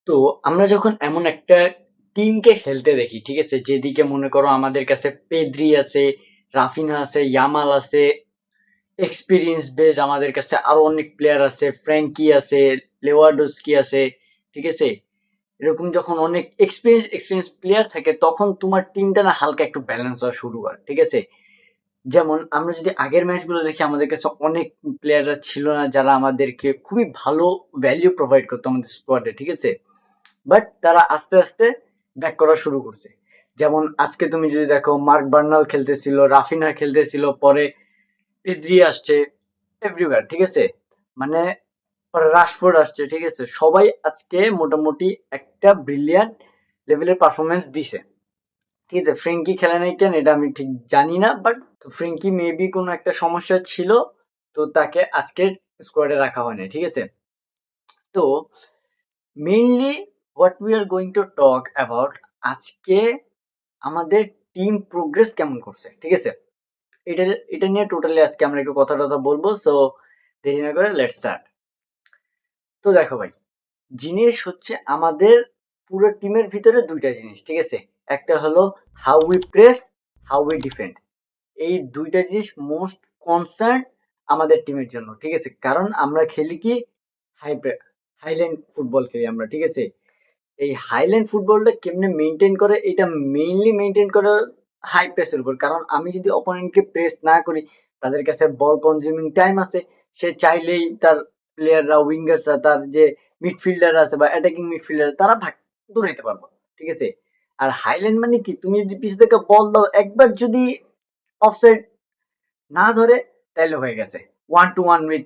তো আমরা যখন এমন একটা টিমকে খেলতে দেখি, ঠিক আছে, যেদিকে মনে করো আমাদের কাছে পেদ্রি আছে, রাফিনা আছে, ইয়ামাল আছে, এক্সপিরিয়েন্স বেস আমাদের কাছে আরো অনেক প্লেয়ার আছে, ফ্র্যাঙ্কি আছে, লেওয়াডোস্কি আছে, ঠিক আছে, এরকম যখন অনেক এক্সপিরিয়েন্স প্লেয়ার থাকে তখন তোমার টিমটা না হালকা একটু ব্যালেন্স হওয়া শুরু করে, ঠিক আছে। যেমন আমরা যদি আগের ম্যাচগুলো দেখি, আমাদের কাছে অনেক প্লেয়াররা ছিল না যারা আমাদেরকে খুবই ভালো ভ্যালু প্রোভাইড করতো আমাদের স্কোয়াডে, ঠিক আছে। বাট তারা আস্তে আস্তে ব্যাক করা শুরু করছে। যেমন আজকে তুমি যদি দেখো, মার্ক বার্নাল খেলতেছিল, রাফিনা খেলতেছিল, পরে পেদ্রি আসছে, এভরিওয়্যার, ঠিক আছে, মানে পরে রাশফোর্ড আসছে, ঠিক আছে, সবাই আজকে মোটামুটি একটা ব্রিলিয়ান্ট লেভেলের পারফরমেন্স দিছে, ঠিক আছে। ফ্রেঙ্কি খেলে নাই কেন এটা আমি ঠিক জানি না, বাট ফ্রেঙ্কি মেবি কোনো একটা সমস্যা ছিল, তো তাকে আজকের স্কোয়াডে রাখা হয়নি, ঠিক আছে। তো mainly what we are going to talk about, আজকে আমাদের টিম প্রোগ্রেস কেমন করছে, ঠিক আছে, এটা এটা নিয়ে টোটালি আজকে আমরা একটু কথা টথা বলবো। সো দেরি না করে লেটস স্টার্ট। তো দেখো ভাই, জিনিস হচ্ছে আমাদের পুরো টিমের ভিতরে দুইটা জিনিস, ঠিক আছে। একটা হলো how we press, how we defend. এই দুইটা জিনিস মোস্ট কনসার্ন আমাদের টিমের জন্য, ঠিক আছে, কারণ আমরা খেলি কি হাই হাইল্যান্ড ফুটবল খেলি আমরা, ঠিক আছে। এই হাইল্যান্ড ফুটবলটা কেমনে মেনটেন করে, এটা মেইনলি মেনটেন করে হাই প্রেসের উপর। কারণ আমি যদি অপোনেন্টকে প্রেস না করি, তাদের কাছে বল কনজিউমিং টাইম আছে, সে চাইলেই তার প্লেয়াররা, উইঙ্গার্সরা, তার যে মিডফিল্ডার আছে বা অ্যাটাকিং মিডফিল্ডার, তারা ভাগ দৌড়াইতে পারবো, ঠিক আছে। আর হাইল্যান্ড মানে কি, তুমি যদি পিছ থেকে বল দাও, একবার যদি অফসাইড না ধরে, তাইলে হয়ে গেছে 1-1 উইথ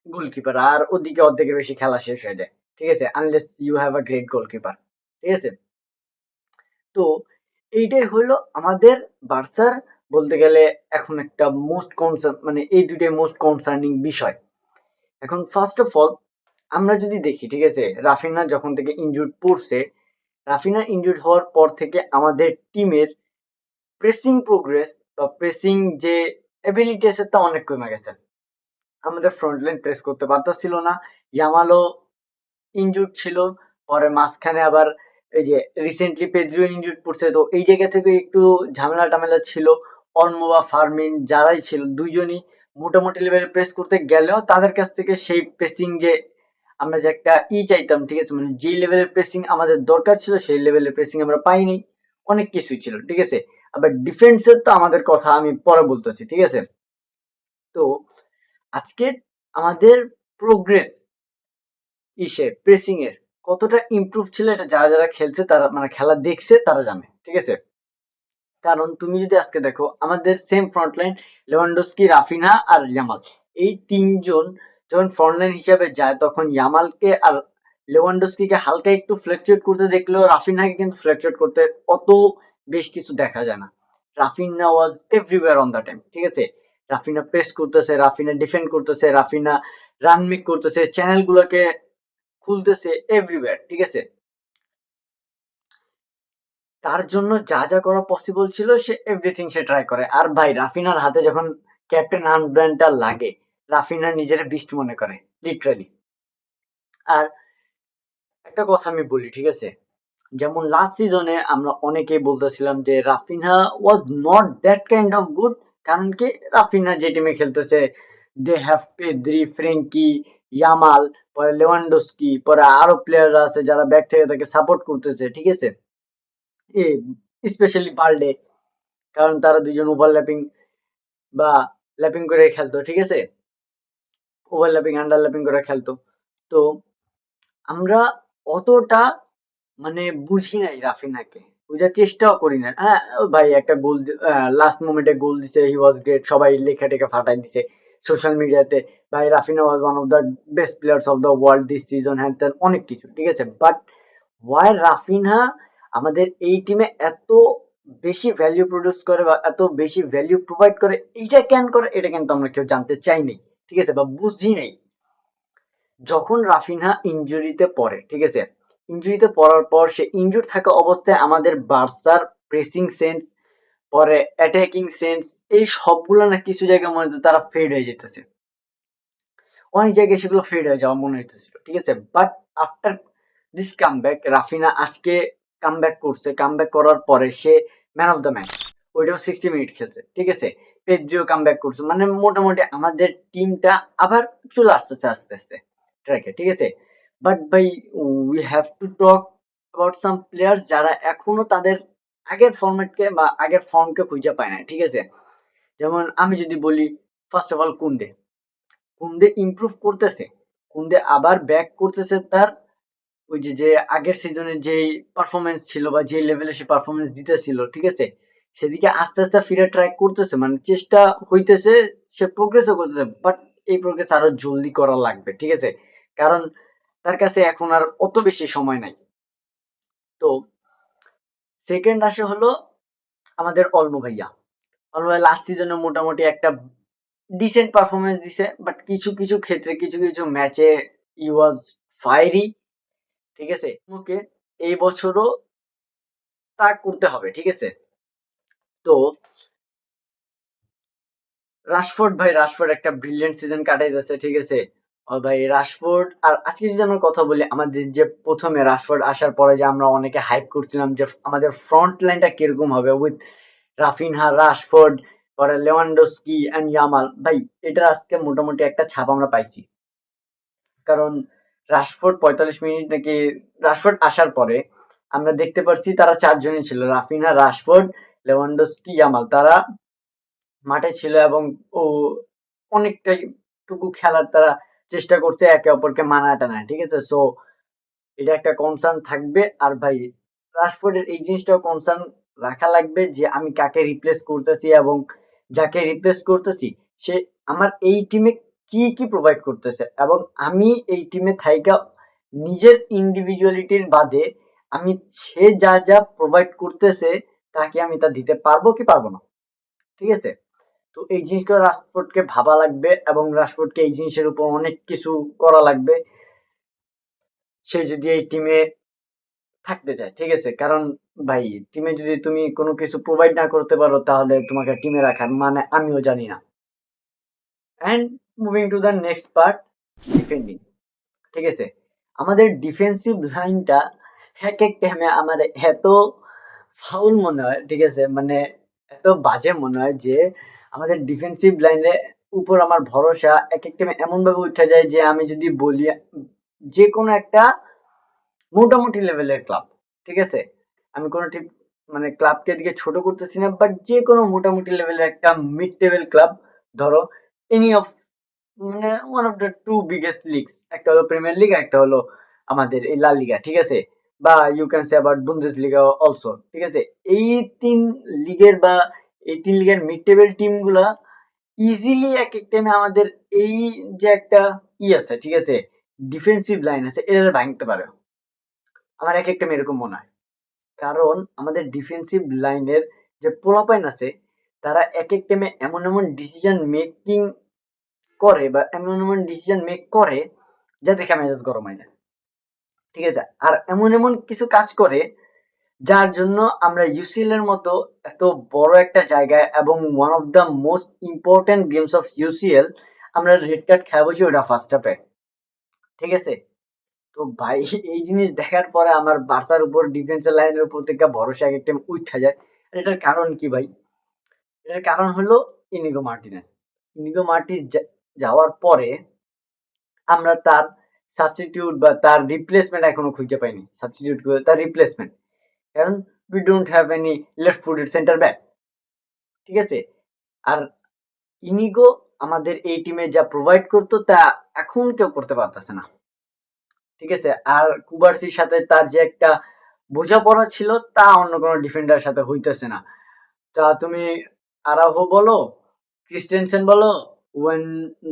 গোলকিপার, আর ওদিকে অর্ধেকের বেশি খেলা শেষ হয়ে যায়, ঠিক আছে, unless you have a great goalkeeper, ঠিক আছে। তো এইটাই হলো আমাদের বার্সার, বলতে গেলে এখন একটা মোস্ট কনসার্ন, মানে এই দুইটাই মোস্ট কনসার্নিং বিষয়। এখন ফার্স্ট অফ অল আমরা যদি দেখি, ঠিক আছে, রাফিনা যখন থেকে ইনজুর্ড পড়ছে, রাফিনা ইনজুর্ড হওয়ার পর থেকে আমাদের টিমের প্রেসিং প্রোগ্রেস বা প্রেসিং যে এবিলিটি আছে তা অনেক কমে গেছে। আমাদের ফ্রন্ট লাইন প্রেস করতে পারতেছিল না। ইয়ামালও ইনজুর্ড ছিল, পরে মাঝখানে আবার এই যে রিসেন্টলি পেদ্রিও ইনজুর্ড পড়ছে, তো এই জায়গা থেকে একটু ঝামেলা টামেলা ছিল। অলমো বা ফার্মিন যারাই ছিল, দুইজনই মোটামুটি লেভেলে প্রেস করতে গেলেও তাদের কাছ থেকে সেই প্রেসিং যে আমরা যে একটা চাইতাম, ঠিক আছে, মানে যে লেভেলের প্রেসিং আমাদের দরকার ছিল সেই লেভেলের প্রেসিং আমরা পাইনি। অনেক কিছুই ছিল, ঠিক আছে। আবার ডিফেন্সের তো আমাদের কথা আমি পরে বলতেছি, ঠিক আছে। তো আজকে আমাদের প্রোগ্রেস প্রেসিং এর কতটা ইমপ্রুভ ছিল, এটা যারা যারা খেলছে তারা, মানে খেলা দেখছে তারা জানে, ঠিক আছে। কারণ তুমি যদি আজকে দেখো, আমাদের same front line, Lewandowski, Raphinha আর ইয়ামাল, এই তিনজন যখন ফ্রন্ট লাইন হিসাবে যায়, তখন ইয়ামালকে আর লেভানডস্কিকে হালকা একটু ফ্ল্যাকচুয়েট করতে দেখলেও রাফিনহাকে কিন্তু ফ্ল্যাকচুয়েট করতে অত বেশ কিছু দেখা যায় না। Raphinha was everywhere on the time, ঠিক আছে। রাফিনা প্রেস করতেছে, রাফিনা ডিফেন্ড করতেছে, রাফিনা রান মেক করতেছে, চ্যানেল গুলোকে খুলতেছে এভরিওয়্যার, ঠিক আছে। তার জন্য যা যা করা পসিবল ছিল সে এভরিথিং সে ট্রাই করে। আর ভাই রাফিনার হাতে যখন ক্যাপ্টেন আর্মব্যান্ডটা লাগে, রাফিনা নিজের বিস্ট মনে করে, লিটারালি। আর একটা কথা আমি বলি, ঠিক আছে, যেমন লাস্ট সিজনে আমরা অনেকেই বলতেছিলাম যে Raphinha was not that kind of good. কারণ কি, রাফিনহা যে টিমে খেলতেছে, they have Pedri, Frenkie, Yamal, পরে লেভানডস্কি, পরে আরো প্লেয়াররা আছে যারা ব্যাক থেকে তাকে সাপোর্ট করতেছে, ঠিক আছে, এ স্পেশালি বার্ডে, কারণ তারা দুইজন ওভারল্যাপিং বা ল্যাপিং করে খেলতো, ঠিক আছে, ওভারল্যাপিং আন্ডারল্যাপিং করে খেলতো। তো আমরা অতটা মানে বুঝি নাই রাফিনাকে, বুঝার চেষ্টাও করি না। হ্যাঁ, ও ভাই একটা গোল, লাস্ট মোমেন্টে গোল দিছে, হি ওয়াজ গ্রেট, সবাই লেখা টেখা ফাটাই দিছে সোশ্যাল মিডিয়াতে, ভাই Raphinha was one of the best players of the world this season, হ্যান ত্যান অনেক কিছু, ঠিক আছে। বাট ওয়াই রাফিনহা আমাদের এই টিমে এত বেশি ভ্যালু প্রডিউস করে বা এত বেশি ভ্যালু প্রোভাইড করে, এইটা কেন করে, এটা কিন্তু আমরা কেউ জানতে চাইনি, ঠিক আছে, বা বুঝি নাই। যখন রাফিনহা ইনজুরিতে পড়ে, ঠিক আছে, ইনজুরিতে পড়ার পর সে ইনজুর থাকা অবস্থায় আমাদের বার্সার প্রেসিং সেন্স, পরে অ্যাটাকিং সেন্স, এই সবগুলো না কিছু জায়গায় মনে হচ্ছে তারা ফেড হয়ে যেতেছে, অনেক জায়গায় সেগুলো ফেড হয়ে যাওয়া মনে হইতেছিল, ঠিক আছে। But after this comeback, Raphinha আজকে কামব্যাক করছে, কামব্যাক করার পরে সে ম্যান অফ দ্য ম্যাচ, ওইটাও 60 মিনিট খেলছে, ঠিক আছে। পেদ্রিও কামব্যাক করছে, মানে মোটামুটি আমাদের টিমটা আবার চলে আসতেছে আস্তে আস্তে ট্র্যাকে, ঠিক আছে। বাট ভাই, we have to talk about some players যারা এখনো তাদের আগের ফরম্যাটকে বা আগের ফর্মকে খুঁজে পায় না, ঠিক আছে। যেমন আমি যদি বলি, first of all Kunde, Kunde improve করতেছে, কুন্দে আবার ব্যাক করতেছে তার ওই যে যে আগের সিজনে যেই পারফরমেন্স ছিল বা যে লেভেলে সে পারফরমেন্স দিতেছিল, ঠিক আছে, সেদিকে আস্তে আস্তে ফিরে ট্রাই করতেছে, মানে চেষ্টা হইতেছে, সে প্রোগ্রেসও করতেছে, বাট এই প্রোগ্রেস আরো জলদি করা লাগবে, ঠিক আছে, কারণ তার কাছে এখন আর অত বেশি সময় নাই। তো সেকেন্ড আসে হলো আমাদের অলমো ভাইয়া। অলমো ভাই লাস্ট সিজনে মোটামুটি একটা ডিসেন্ট পারফরমেন্স দিছে, বাট কিছু কিছু ক্ষেত্রে কিছু কিছু ম্যাচে ই ওয়াজ ফায়ারি, ঠিক আছে। ওকে, এই বছরও তা করতে হবে, ঠিক আছে। তো রাশফোর্ড ভাই, রাশফোর্ড একটা ব্রিলিয়েন্ট সিজন কাটাইতেছে, ঠিক আছে। ও ভাই রাশফোর্ড, আর আজকে যদি আমরা কথা বলি, আমাদের যে প্রথমে রাশফোর্ড আসার পরে যে আমরা অনেকে হাইপ করছিলাম যে আমাদের ফ্রন্ট লাইনটা কিরকম হবে উইথ রাফিনহা, রাশফোর্ড, পরে লেভানডস্কি এন্ড ইয়ামাল, ভাই এটা আজকে মোটামুটি একটা ছাপ আমরা পাইছি। কারণ রাশফোর্ড 45 মিনিট নাকি, রাশফোর্ড আসার পরে আমরা দেখতে পাচ্ছি তারা চারজনই ছিল, রাফিনহা, রাশফোর্ড, লেভানডস্কি, ইয়ামাল, তারা মাঠে ছিল এবং ও অনেকটাই টুকু খেলার তারা চেষ্টা করছে একে অপরকে মানা টানা, ঠিক আছে। সো এটা একটা কনসার্ন থাকবে। আর ভাই রাশফোর্ডের এই জিনিসটাও কনসার্ন রাখা লাগবে যে আমি কাকে রিপ্লেস করতেছি এবং যাকে রিপ্লেস করতেছি সে আমার এই টিমে কি কি প্রোভাইড করতেছে, এবং আমি এই টিমে থাইকা নিজের ইন্ডিভিজুয়ালিটির বাদে আমি সে যা যা প্রোভাইড করতেছে তাকে আমি তা দিতে পারবো কি পারবো না, ঠিক আছে। তো এই জিনিসটা রাশফোর্ডকে ভাবা লাগবে এবং রাশফোর্ডকে এই জিনিসের উপর অনেক কিছু করা লাগবে সে যদি এই টিমে থাকতে চায়, ঠিক আছে। কারণ ভাই টিমে যদি তুমি কোনো কিছু প্রোভাইড না করতে পারো তাহলে তোমাকে টিমে রাখার মানে আমিও জানি না। And moving to the next part, defending, ঠিক আছে। আমাদের ডিফেন্সিভ লাইনটা এক এক টাইমে আমার এত ফাউল মনে হয়, ঠিক আছে, মানে এত বাজে মনে হয় যে আমাদের ডিফেন্সিভ লাইনের উপর আমার ভরসা এক এক টাইমে এমন ভাবে উঠে যায় যে আমি যদি বলি যে কোনো একটা মোটামুটি লেভেলের ক্লাব, ঠিক আছে, আমি কোনো ঠিক মানে ক্লাবকে দিকে ছোট করতেছি না, বাট যে কোনো মোটামুটি লেভেলের একটা মিড টেবিল ক্লাব, ধরো এনি অফ, মানে one of the two biggest leagues, একটা হলো প্রিমিয়ার লিগ, একটা হলো আমাদের এই লা লিগা, ঠিক আছে, বা ইউ ক্যান সে আবার বুন্দেস লিগা অলসো, ঠিক আছে। এই তিন লিগের বা এই তিন লিগের মিড টেবিল টিম গুলা ইজিলি এক এক টাইমে আমাদের এই যে একটা আছে, ঠিক আছে, ডিফেন্সিভ লাইন আছে, এটা ভাঙতে পারে। আমার এক একটা এরকম মনে হয়, কারণ আমাদের ডিফেন্সিভ লাইনের যে পোলাপাইন আছে তারা এক এক টাইমে এমন এমন ডিসিশন মেকিং করে বা এমন এমন ডিসিশন মেক করে যা দেখে মেজাজ গরম হয়ে যায়, ঠিক আছে। আর এমন এমন কিছু কাজ করে যার জন্য আমরা ইউসিএল এর মতো এত বড় একটা জায়গায় এবং one of the most important games of UCL আমরা রেড কার্ড খেয়ে বসি ওটা ফার্স্ট হাফে, ঠিক আছে। তো ভাই এই জিনিস দেখার পরে আমার বার্সার উপর ডিফেন্সের লাইনের উপর থেকে ভরসা এক একটা উঠা যায়। আর এটার কারণ কি ভাই? এটার কারণ হলো ইনিগো মার্টিনেজ। ইনিগো মার্টিস যাওয়ার পরে আমরা তার সাবস্টিটিউট বা তার রিপ্লেসমেন্ট এখনো খুঁজে পাইনি। সাবস্টিটিউট করে তার রিপ্লেসমেন্ট। কারণ we don't have any left footed centre back. ঠিক আছে? আর ইনিগো আমাদের এই টিমে যা প্রোভাইড করতো তা এখন কেউ করতে পারতেছে না। ঠিক আছে? আর কুবার্সির সাথে তার যে একটা বোঝাপড়া ছিল তা অন্য কোনো ডিফেন্ডারের সাথে হইতেছে না। তা তুমি আরাহো বলো, ক্রিস্টেনসেন বলো, ওয়েন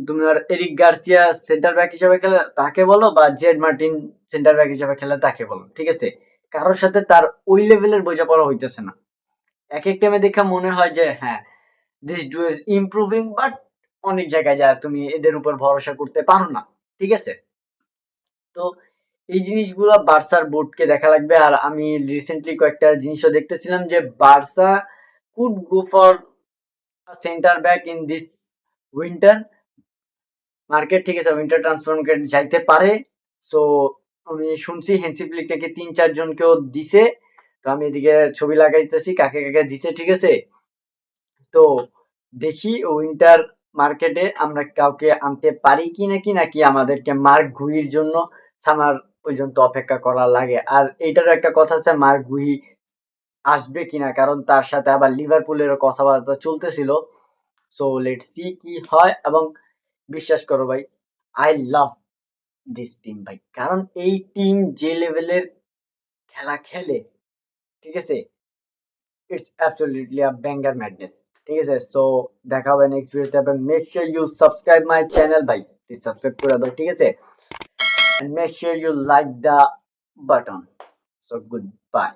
তোমার এরিক গার্সিয়া সেন্টার ব্যাক হিসেবে খেলে তাকে বলো, বা জেড মার্টিন সেন্টার ব্যাক হিসেবে খেলে তাকে বলো, ঠিক আছে, কারোর সাথে তার ওই লেভেলের বোঝাপড়া হইতেছে না। এক এক টাইমে দেখা মনে হয় যে হ্যাঁ this do is improving, but অনেক জায়গায় যা তুমি এদের উপর ভরসা করতে পারো না, ঠিক আছে। তো এই জিনিসগুলো বার্সার বোর্ডকে দেখা লাগবে। আর আমি রিসেন্টলি কয়েকটা জিনিসও দেখতেছিলাম যে Barca could go for centre back in this winter market, ঠিক আছে, উইন্টার ট্রান্সফার মার্কেট যাইতে পারে। সো আমি শুনছি হ্যান্সি ফ্লিক নাকি ৩-৪ জনকেও দিছে। তো আমি এদিকে ছবি লাগাইতেছি কাকে কাকে দিছে, ঠিক আছে? তো দেখি উইন্টার মার্কেটে আমরা কাউকে আনতে পারি কি নাকি আমাদেরকে মার্ক গুহির জন্য সামার পর্যন্ত অপেক্ষা করা লাগে। আর এইটারও একটা কথা আছে, মার্ক গুহি আসবে কিনা, কারণ তার সাথে আবার লিভারপুলেরও কথাবার্তা চলতেছিল। সো লেটস সি কি হয়। এবং বিশ্বাস করো ভাই, আই লাভ দিস টিম ভাই, কারণ এই টিম যে লেভেলের খেলা খেলে, ঠিক আছে, it's absolutely a banger madness. ঠিক আছে, সো দেখা হবে নেক্সট ভিডিওতে, এবং make sure you subscribe my channel ভাই, প্লিজ সাবস্ক্রাইব করে দাও, ঠিক আছে, and make sure you like the button. So goodbye.